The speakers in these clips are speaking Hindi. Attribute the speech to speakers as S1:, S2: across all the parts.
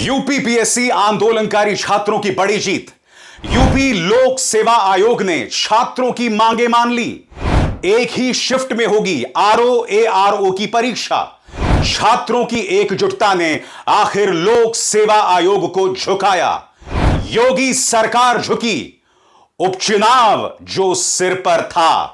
S1: यूपी पीएससी आंदोलनकारी छात्रों की बड़ी जीत। यूपी लोक सेवा आयोग ने छात्रों की मांगे मान ली। एक ही शिफ्ट में होगी आरओ एआरओ की परीक्षा। छात्रों की एकजुटता ने आखिर लोक सेवा आयोग को झुकाया। योगी सरकार झुकी, उपचुनाव जो सिर पर था।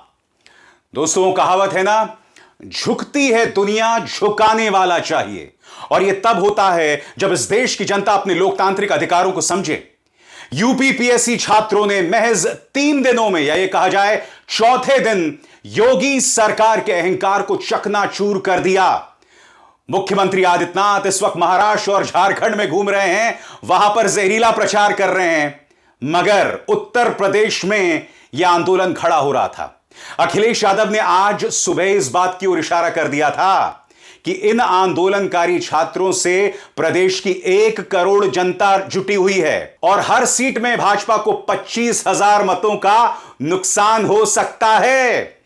S1: दोस्तों, कहावत है ना, झुकती है दुनिया, झुकाने वाला चाहिए। और यह तब होता है जब इस देश की जनता अपने लोकतांत्रिक अधिकारों को समझे। यूपी पीएससी छात्रों ने महज 3 दिनों में, या यह कहा जाए चौथे दिन, योगी सरकार के अहंकार को चकनाचूर कर दिया। मुख्यमंत्री आदित्यनाथ इस वक्त महाराष्ट्र और झारखंड में घूम रहे हैं, वहां पर जहरीला प्रचार कर रहे हैं, मगर उत्तर प्रदेश में यह आंदोलन खड़ा हो रहा था। अखिलेश यादव ने आज सुबह इस बात की ओर इशारा कर दिया था कि इन आंदोलनकारी छात्रों से प्रदेश की 1 करोड़ जनता जुटी हुई है और हर सीट में भाजपा को 25,000 मतों का नुकसान हो सकता है।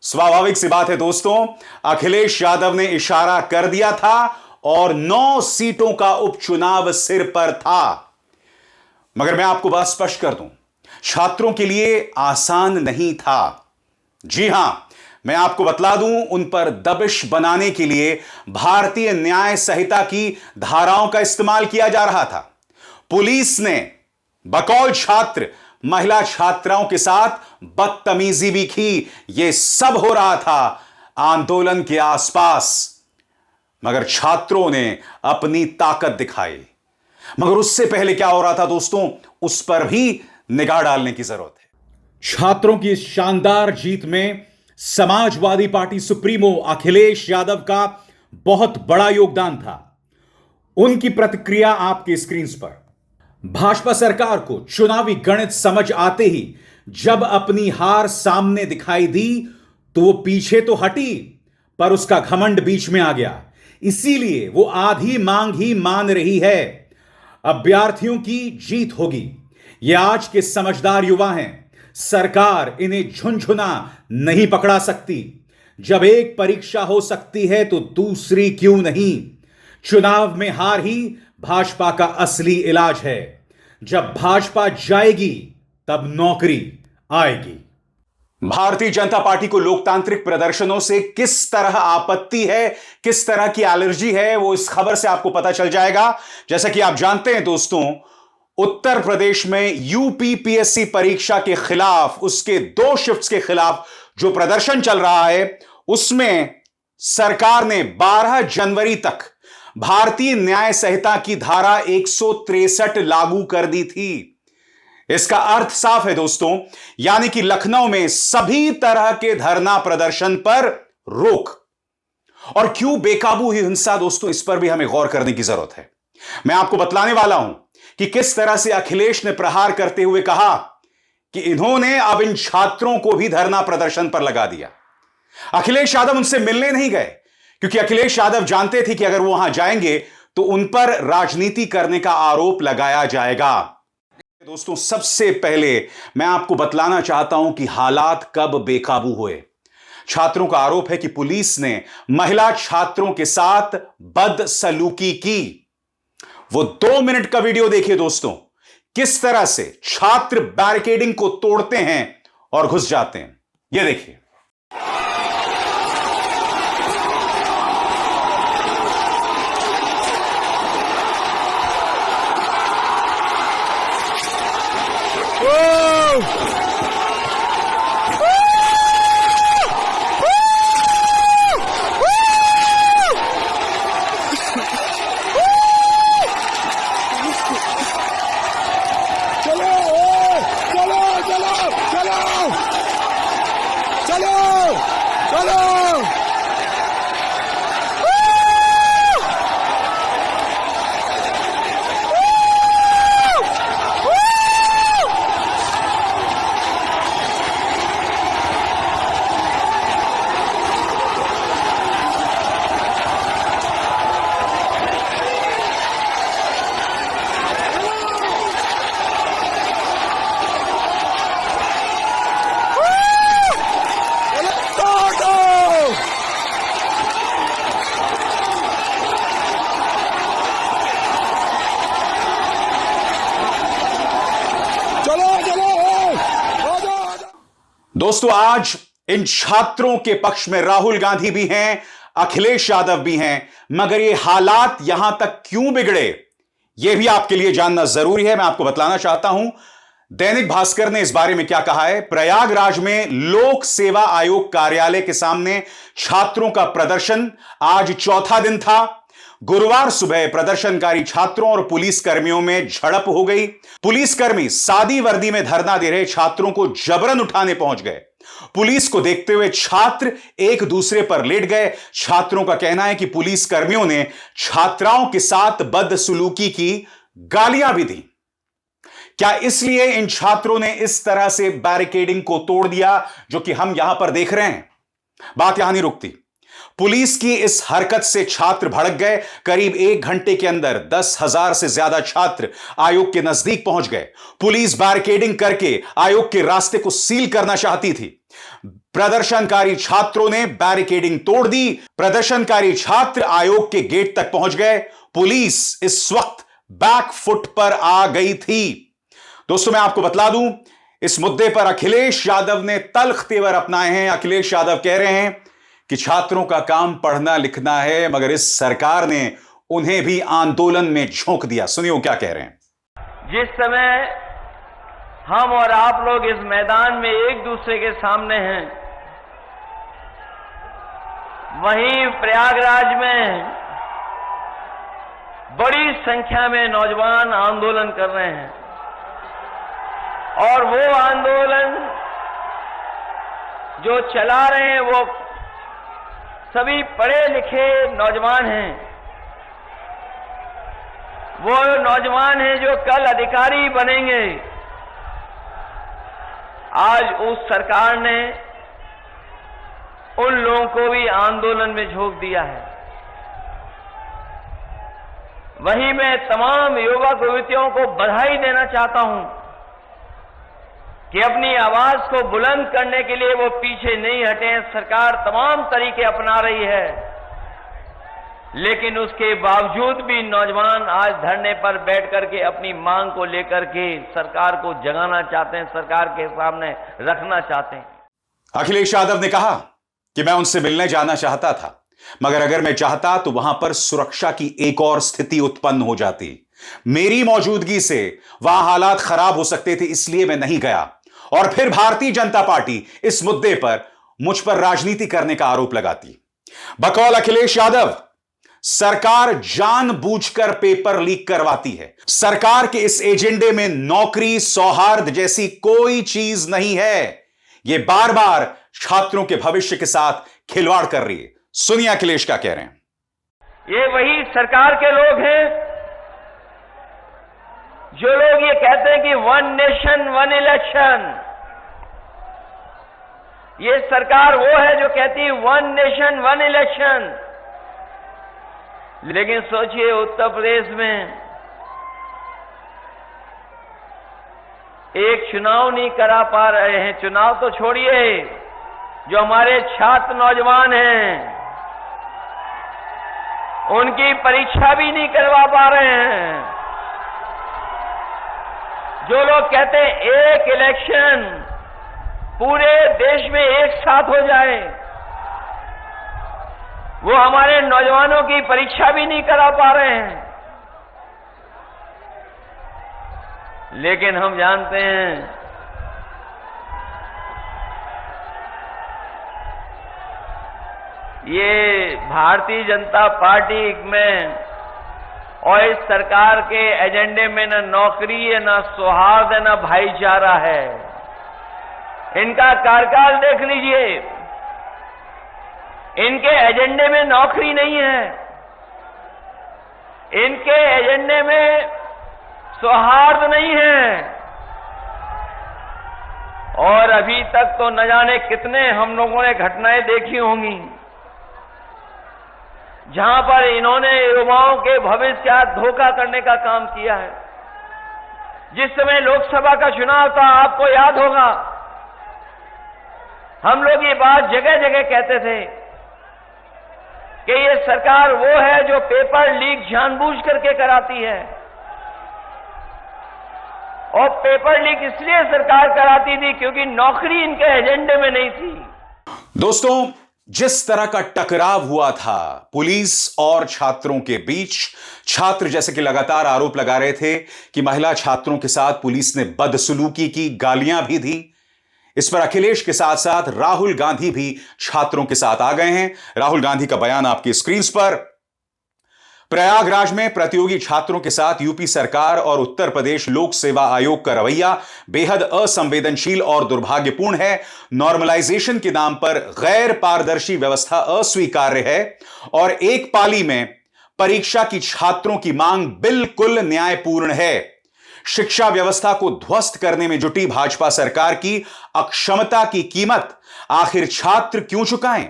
S1: स्वाभाविक सी बात है दोस्तों, अखिलेश यादव ने इशारा कर दिया था और 9 सीटों का उपचुनाव सिर पर था। मगर मैं आपको बात स्पष्ट कर दूं, छात्रों के लिए आसान नहीं था। जी हां, मैं आपको बतला दूं, उन पर दबिश बनाने के लिए भारतीय न्याय संहिता की धाराओं का इस्तेमाल किया जा रहा था। पुलिस ने बकौल छात्र महिला छात्राओं के साथ बदतमीजी भी की। यह सब हो रहा था आंदोलन के आसपास, मगर छात्रों ने अपनी ताकत दिखाई। मगर उससे पहले क्या हो रहा था दोस्तों, उस पर भी निगाह डालने की जरूरत है। छात्रों की इस शानदार जीत में समाजवादी पार्टी सुप्रीमो अखिलेश यादव का बहुत बड़ा योगदान था। उनकी प्रतिक्रिया आपके स्क्रीन पर। भाजपा सरकार को चुनावी गणित समझ आते ही जब अपनी हार सामने दिखाई दी तो वो पीछे तो हटी, पर उसका घमंड बीच में आ गया। इसीलिए वो आधी मांग ही मान रही है। अभ्यर्थियों की जीत होगी। ये आज के समझदार युवा हैं। सरकार इन्हें झुनझुना नहीं पकड़ा सकती। जब एक परीक्षा हो सकती है तो दूसरी क्यों नहीं। चुनाव में हार ही भाजपा का असली इलाज है। जब भाजपा जाएगी तब नौकरी आएगी। भारतीय जनता पार्टी को लोकतांत्रिक प्रदर्शनों से किस तरह आपत्ति है, किस तरह की एलर्जी है, वो इस खबर से आपको पता चल जाएगा। जैसा कि आप जानते हैं दोस्तों, उत्तर प्रदेश में यूपी पीएससी परीक्षा के खिलाफ, उसके 2 शिफ्ट्स के खिलाफ जो प्रदर्शन चल रहा है, उसमें सरकार ने 12 जनवरी तक भारतीय न्याय संहिता की धारा 163 लागू कर दी थी। इसका अर्थ साफ है दोस्तों, यानी कि लखनऊ में सभी तरह के धरना प्रदर्शन पर रोक। और क्यों बेकाबू हुई हिंसा दोस्तों, इस पर भी हमें गौर करने की जरूरत है। मैं आपको बतलाने वाला हूं कि किस तरह से अखिलेश ने प्रहार करते हुए कहा कि इन्होंने अब इन छात्रों को भी धरना प्रदर्शन पर लगा दिया। अखिलेश यादव उनसे मिलने नहीं गए क्योंकि अखिलेश यादव जानते थे कि अगर वो वहां जाएंगे तो उन पर राजनीति करने का आरोप लगाया जाएगा। दोस्तों, सबसे पहले मैं आपको बतलाना चाहता हूं कि हालात कब बेकाबू हुए। छात्रों का आरोप है कि पुलिस ने महिला छात्रों के साथ बदसलूकी की। वो 2 मिनट का वीडियो देखिए दोस्तों, किस तरह से छात्र बैरिकेडिंग को तोड़ते हैं और घुस जाते हैं। ये देखिए।
S2: चलो
S1: दोस्तों, आज इन छात्रों के पक्ष में राहुल गांधी भी हैं, अखिलेश यादव भी हैं, मगर ये हालात यहां तक क्यों बिगड़े, यह भी आपके लिए जानना जरूरी है। मैं आपको बतलाना चाहता हूं दैनिक भास्कर ने इस बारे में क्या कहा है। प्रयागराज में लोक सेवा आयोग कार्यालय के सामने छात्रों का प्रदर्शन आज चौथा दिन था। गुरुवार सुबह प्रदर्शनकारी छात्रों और पुलिस कर्मियों में झड़प हो गई। पुलिसकर्मी सादी वर्दी में धरना दे रहे छात्रों को जबरन उठाने पहुंच गए। पुलिस को देखते हुए छात्र एक दूसरे पर लेट गए। छात्रों का कहना है कि पुलिस कर्मियों ने छात्राओं के साथ बदसलूकी की, गालियां भी दी। क्या इसलिए इन छात्रों ने इस तरह से बैरिकेडिंग को तोड़ दिया जो कि हम यहां पर देख रहे हैं? बात यहां नहीं रुकती। पुलिस की इस हरकत से छात्र भड़क गए। करीब 1 घंटे के अंदर 10,000 से ज्यादा छात्र आयोग के नजदीक पहुंच गए। पुलिस बैरिकेडिंग करके आयोग के रास्ते को सील करना चाहती थी। प्रदर्शनकारी छात्रों ने बैरिकेडिंग तोड़ दी। प्रदर्शनकारी छात्र आयोग के गेट तक पहुंच गए। पुलिस इस वक्त बैक फुट पर आ गई थी। दोस्तों, मैं आपको बतला दूं, इस मुद्दे पर अखिलेश यादव ने तल्ख तेवर अपनाए हैं। अखिलेश यादव कह रहे हैं कि छात्रों का काम पढ़ना लिखना है, मगर इस सरकार ने उन्हें भी आंदोलन में झोंक दिया। सुनिए वो क्या कह रहे हैं।
S2: जिस समय हम और आप लोग इस मैदान में एक दूसरे के सामने हैं, वहीं प्रयागराज में बड़ी संख्या में नौजवान आंदोलन कर रहे हैं और वो आंदोलन जो चला रहे हैं वो सभी पढ़े लिखे नौजवान हैं। वो नौजवान हैं जो कल अधिकारी बनेंगे। आज उस सरकार ने उन लोगों को भी आंदोलन में झोंक दिया है। वहीं मैं तमाम युवक युवतियों को बधाई देना चाहता हूं कि अपनी आवाज को बुलंद करने के लिए वो पीछे नहीं हटे। सरकार तमाम तरीके अपना रही है, लेकिन उसके बावजूद भी नौजवान आज धरने पर बैठ करके अपनी मांग को लेकर के सरकार को जगाना चाहते हैं, सरकार के सामने रखना चाहते हैं।
S1: अखिलेश यादव ने कहा कि मैं उनसे मिलने जाना चाहता था, मगर अगर मैं चाहता तो वहां पर सुरक्षा की एक और स्थिति उत्पन्न हो जाती। मेरी मौजूदगी से वहां हालात खराब हो सकते थे, इसलिए मैं नहीं गया। और फिर भारतीय जनता पार्टी इस मुद्दे पर मुझ पर राजनीति करने का आरोप लगाती। बकौल अखिलेश यादव, सरकार जानबूझकर पेपर लीक करवाती है। सरकार के इस एजेंडे में नौकरी, सौहार्द जैसी कोई चीज नहीं है। यह बार बार छात्रों के भविष्य के साथ खिलवाड़ कर रही है। सुनिए अखिलेश क्या कह रहे हैं।
S2: ये वही सरकार के लोग हैं जो लोग ये कहते हैं कि 1 नेशन 1 इलेक्शन। ये सरकार वो है जो कहती है 1 नेशन 1 इलेक्शन। लेकिन सोचिए, उत्तर प्रदेश में एक चुनाव नहीं करा पा रहे हैं। चुनाव तो छोड़िए, जो हमारे छात्र नौजवान हैं उनकी परीक्षा भी नहीं करवा पा रहे हैं। जो लोग कहते हैं एक इलेक्शन पूरे देश में एक साथ हो जाए, वो हमारे नौजवानों की परीक्षा भी नहीं करा पा रहे हैं। लेकिन हम जानते हैं ये भारतीय जनता पार्टी में और इस सरकार के एजेंडे में न नौकरी है, न सौहार्द है, न भाईचारा है। इनका कार्यकाल देख लीजिए, इनके एजेंडे में नौकरी नहीं है, इनके एजेंडे में सौहार्द नहीं है। और अभी तक तो न जाने कितने हम लोगों ने घटनाएं देखी होंगी जहां पर इन्होंने युवाओं के भविष्य का धोखा करने का काम किया है। जिस समय लोकसभा का चुनाव था, आपको याद होगा, हम लोग ये बात जगह जगह कहते थे कि ये सरकार वो है जो पेपर लीक जानबूझ करके कराती है। और पेपर लीक इसलिए सरकार कराती थी क्योंकि नौकरी इनके एजेंडे में नहीं थी।
S1: दोस्तों, जिस तरह का टकराव हुआ था पुलिस और छात्रों के बीच, छात्र जैसे कि लगातार आरोप लगा रहे थे कि महिला छात्रों के साथ पुलिस ने बदसलूकी की, गालियां भी दी। इस पर अखिलेश के साथ साथ राहुल गांधी भी छात्रों के साथ आ गए हैं। राहुल गांधी का बयान आपकी स्क्रीन पर। प्रयागराज में प्रतियोगी छात्रों के साथ यूपी सरकार और उत्तर प्रदेश लोक सेवा आयोग का रवैया बेहद असंवेदनशील और दुर्भाग्यपूर्ण है। नॉर्मलाइजेशन के नाम पर गैर पारदर्शी व्यवस्था अस्वीकार्य है और एक पाली में परीक्षा की छात्रों की मांग बिल्कुल न्यायपूर्ण है। शिक्षा व्यवस्था को ध्वस्त करने में जुटी भाजपा सरकार की अक्षमता की कीमत आखिर छात्र क्यों चुकाएं?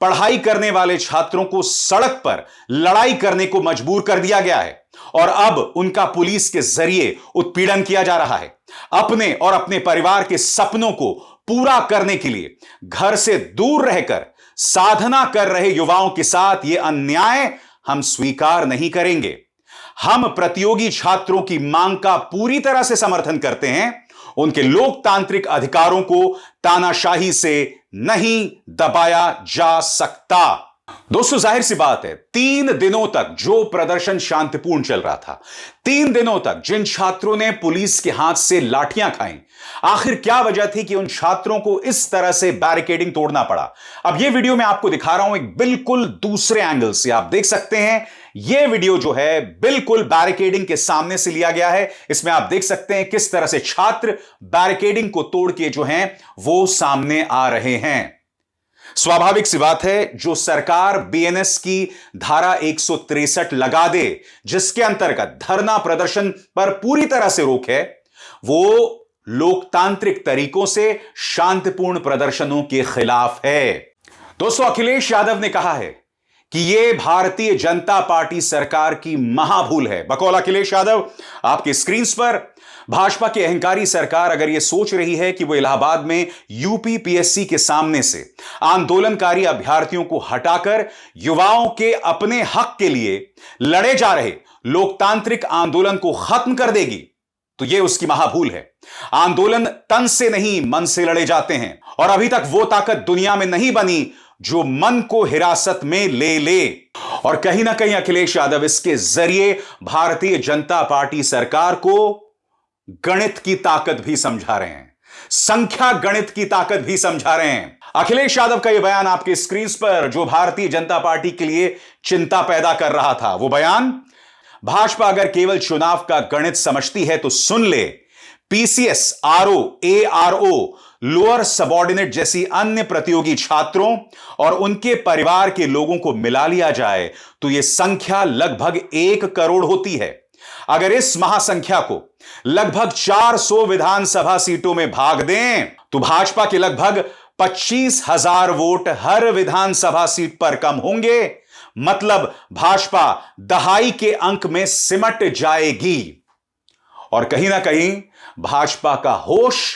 S1: पढ़ाई करने वाले छात्रों को सड़क पर लड़ाई करने को मजबूर कर दिया गया है और अब उनका पुलिस के जरिए उत्पीड़न किया जा रहा है। अपने और अपने परिवार के सपनों को पूरा करने के लिए घर से दूर रहकर साधना कर रहे युवाओं के साथ यह अन्याय हम स्वीकार नहीं करेंगे। हम प्रतियोगी छात्रों की मांग का पूरी तरह से समर्थन करते हैं। उनके लोकतांत्रिक अधिकारों को तानाशाही से नहीं दबाया जा सकता। दोस्तों, जाहिर सी बात है, 3 दिनों तक जो प्रदर्शन शांतिपूर्ण चल रहा था, 3 दिनों तक जिन छात्रों ने पुलिस के हाथ से लाठियां खाई, आखिर क्या वजह थी कि उन छात्रों को इस तरह से बैरिकेडिंग तोड़ना पड़ा? अब यह वीडियो मैं आपको दिखा रहा हूं एक बिल्कुल दूसरे एंगल से। आप देख सकते हैं, यह वीडियो जो है बिल्कुल बैरिकेडिंग के सामने से लिया गया है। इसमें आप देख सकते हैं किस तरह से छात्र बैरिकेडिंग को तोड़ के जो हैं वो सामने आ रहे हैं। स्वाभाविक सी बात है, जो सरकार बीएनएस की धारा 163 लगा दे, जिसके अंतर्गत धरना प्रदर्शन पर पूरी तरह से रोक है, वो लोकतांत्रिक तरीकों से शांतिपूर्ण प्रदर्शनों के खिलाफ है। दोस्तों, अखिलेश यादव ने कहा है कि यह भारतीय जनता पार्टी सरकार की महाभूल है। बकौल अखिलेश यादव आपकी स्क्रीन पर। भाजपा की अहंकारी सरकार अगर यह सोच रही है कि वो इलाहाबाद में यूपीपीएससी के सामने से आंदोलनकारी अभ्यर्थियों को हटाकर युवाओं के अपने हक के लिए लड़े जा रहे लोकतांत्रिक आंदोलन को खत्म कर देगी, तो यह उसकी महाभूल है। आंदोलन तन से नहीं, मन से लड़े जाते हैं और अभी तक वो ताकत दुनिया में नहीं बनी जो मन को हिरासत में ले ले। और कहीं ना कहीं अखिलेश यादव इसके जरिए भारतीय जनता पार्टी सरकार को गणित की ताकत भी समझा रहे हैं, संख्या गणित की ताकत भी समझा रहे हैं। अखिलेश यादव का यह बयान आपके स्क्रीन पर, जो भारतीय जनता पार्टी के लिए चिंता पैदा कर रहा था, वो बयान, भाजपा अगर केवल चुनाव का गणित समझती है तो सुन ले, PCS, RO, ARO, lower subordinate जैसी अन्य प्रतियोगी छात्रों और उनके परिवार के लोगों को मिला लिया जाए तो यह संख्या लगभग 1 करोड़ होती है। अगर इस महासंख्या को लगभग 400 विधानसभा सीटों में भाग दें तो भाजपा के लगभग 25,000 वोट हर विधानसभा सीट पर कम होंगे। मतलब भाजपा दहाई के अंक में सिमट जाएगी और कहीं ना कहीं भाजपा का होश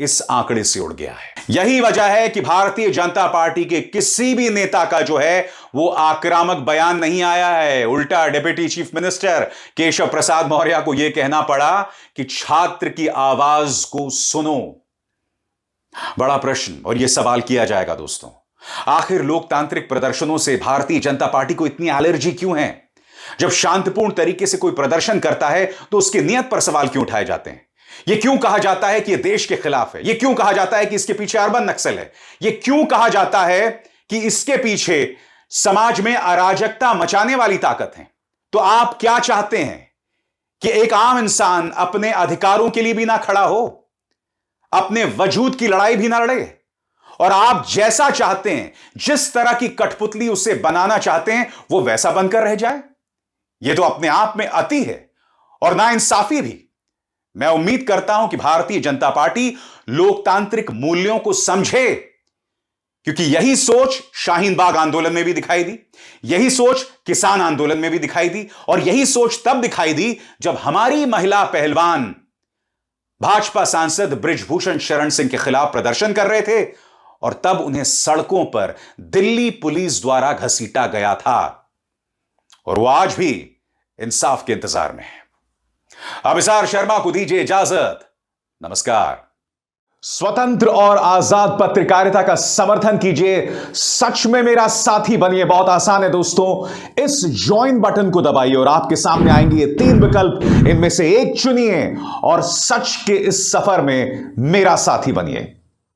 S1: इस आंकड़े से उड़ गया है। यही वजह है कि भारतीय जनता पार्टी के किसी भी नेता का जो है वो आक्रामक बयान नहीं आया है। उल्टा deputy chief minister Keshav Prasad Maurya को यह कहना पड़ा कि छात्र की आवाज को सुनो। बड़ा प्रश्न और यह सवाल किया जाएगा दोस्तों, आखिर लोकतांत्रिक प्रदर्शनों से भारतीय जनता पार्टी को इतनी एलर्जी क्यों है? जब शांतिपूर्ण तरीके से कोई प्रदर्शन करता है तो उसकी नियत पर सवाल क्यों उठाए जाते हैं? यह क्यों कहा जाता है कि यह देश के खिलाफ है? यह क्यों कहा जाता है कि इसके पीछे अर्बन नक्सल है? यह क्यों कहा जाता है कि इसके पीछे समाज में अराजकता मचाने वाली ताकत है? तो आप क्या चाहते हैं कि एक आम इंसान अपने अधिकारों के लिए भी ना खड़ा हो, अपने वजूद की लड़ाई भी ना लड़े, और आप जैसा चाहते हैं, जिस तरह की कठपुतली उसे बनाना चाहते हैं, वो वैसा बनकर रह जाए? यह तो अपने आप में अति है और नाइंसाफी भी। मैं उम्मीद करता हूं कि भारतीय जनता पार्टी लोकतांत्रिक मूल्यों को समझे, क्योंकि यही सोच शाहीन बाग आंदोलन में भी दिखाई दी, यही सोच किसान आंदोलन में भी दिखाई दी, और यही सोच तब दिखाई दी जब हमारी महिला पहलवान भाजपा सांसद बृजभूषण शरण सिंह के खिलाफ प्रदर्शन कर रहे थे और तब उन्हें सड़कों पर दिल्ली पुलिस द्वारा घसीटा गया था और वो आज भी इंसाफ के इंतजार में है। अभिसार शर्मा को दीजिए इजाजत। नमस्कार। स्वतंत्र और आजाद पत्रकारिता का समर्थन कीजिए, सच में मेरा साथी बनिए। बहुत आसान है दोस्तों, इस ज्वाइन बटन को दबाइए और आपके सामने आएंगे ये 3 विकल्प, इनमें से एक चुनिए और सच के इस सफर में मेरा साथी बनिए।